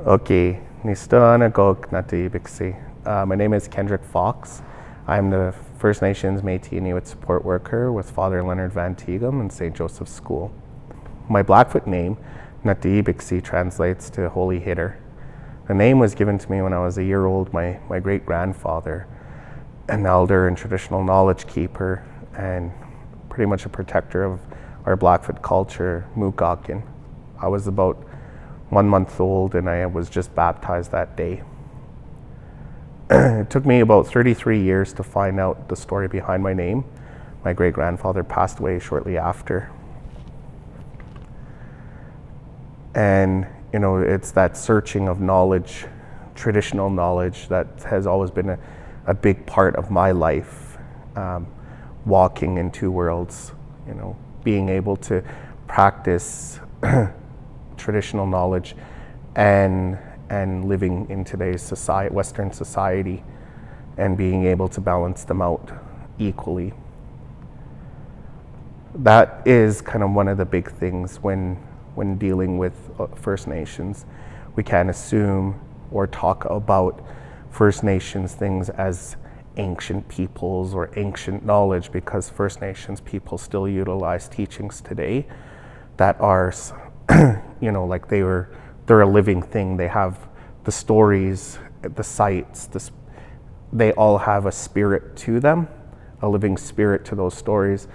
Okay, Nistoanagog Natibiksi. My name is Kendrick Fox. I'm the First Nations Métis Inuit Support Worker with Father Leonard Van Tighem in St. Joseph's School. My Blackfoot name, Natibiksi, translates to Holy Hitter. The name was given to me when I was a year old. My great-grandfather, an elder and traditional knowledge keeper, and pretty much a protector of our Blackfoot culture, Mukakin. I was about 1 month old and I was just baptized that day. It took me about 33 years to find out the story behind my name. My great-grandfather passed away shortly after. And it's that searching of knowledge, traditional knowledge, that has always been a big part of my life. Walking in two worlds, being able to practice traditional knowledge and living in today's society, Western society, and being able to balance them out equally. That is kind of one of the big things when dealing with First Nations. We can't assume or talk about First Nations things as ancient peoples or ancient knowledge, because First Nations people still utilize teachings today that are like they're a living thing. They have the stories, the sites, they all have a spirit to them, a living spirit to those stories.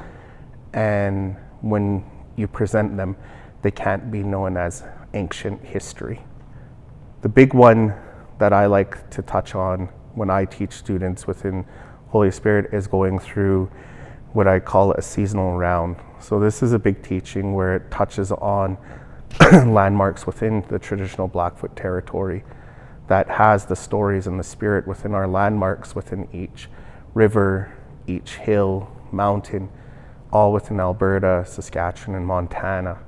And when you present them, they can't be known as ancient history. The big one that I like to touch on when I teach students within Holy Spirit is going through what I call a seasonal round. So this is a big teaching where it touches on landmarks within the traditional Blackfoot territory that has the stories and the spirit within our landmarks, within each river, each hill, mountain, all within Alberta, Saskatchewan, and Montana.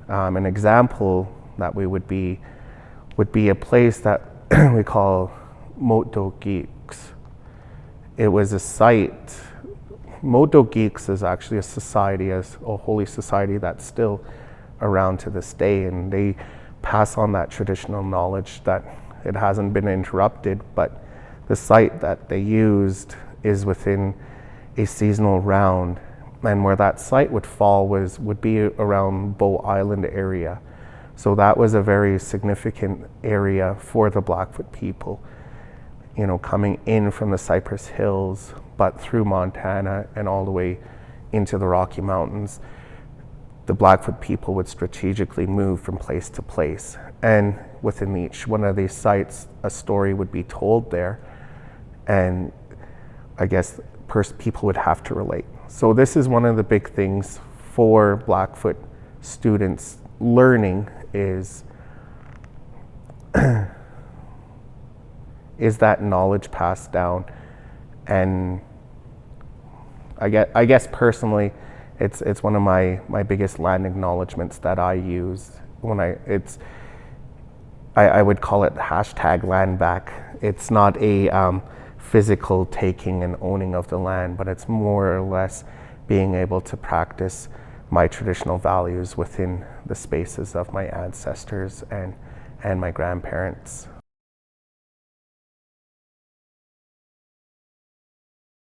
An example that would be a place that we call Moto Geeks. It was a site. Moto Geeks is actually a society, a holy society that's still around to this day, and they pass on that traditional knowledge that it hasn't been interrupted, but the site that they used is within a seasonal round, and where that site would fall would be around Bow Island area. So that was a very significant area for the Blackfoot people, coming in from the Cypress Hills, but through Montana and all the way into the Rocky Mountains. The Blackfoot people would strategically move from place to place. And within each one of these sites, a story would be told there. And I guess people would have to relate. So this is one of the big things for Blackfoot students learning is that knowledge passed down. And I guess personally, it's one of my biggest land acknowledgements that I use when I would call it #land back. It's not a physical taking and owning of the land, but it's more or less being able to practice my traditional values within the spaces of my ancestors and my grandparents.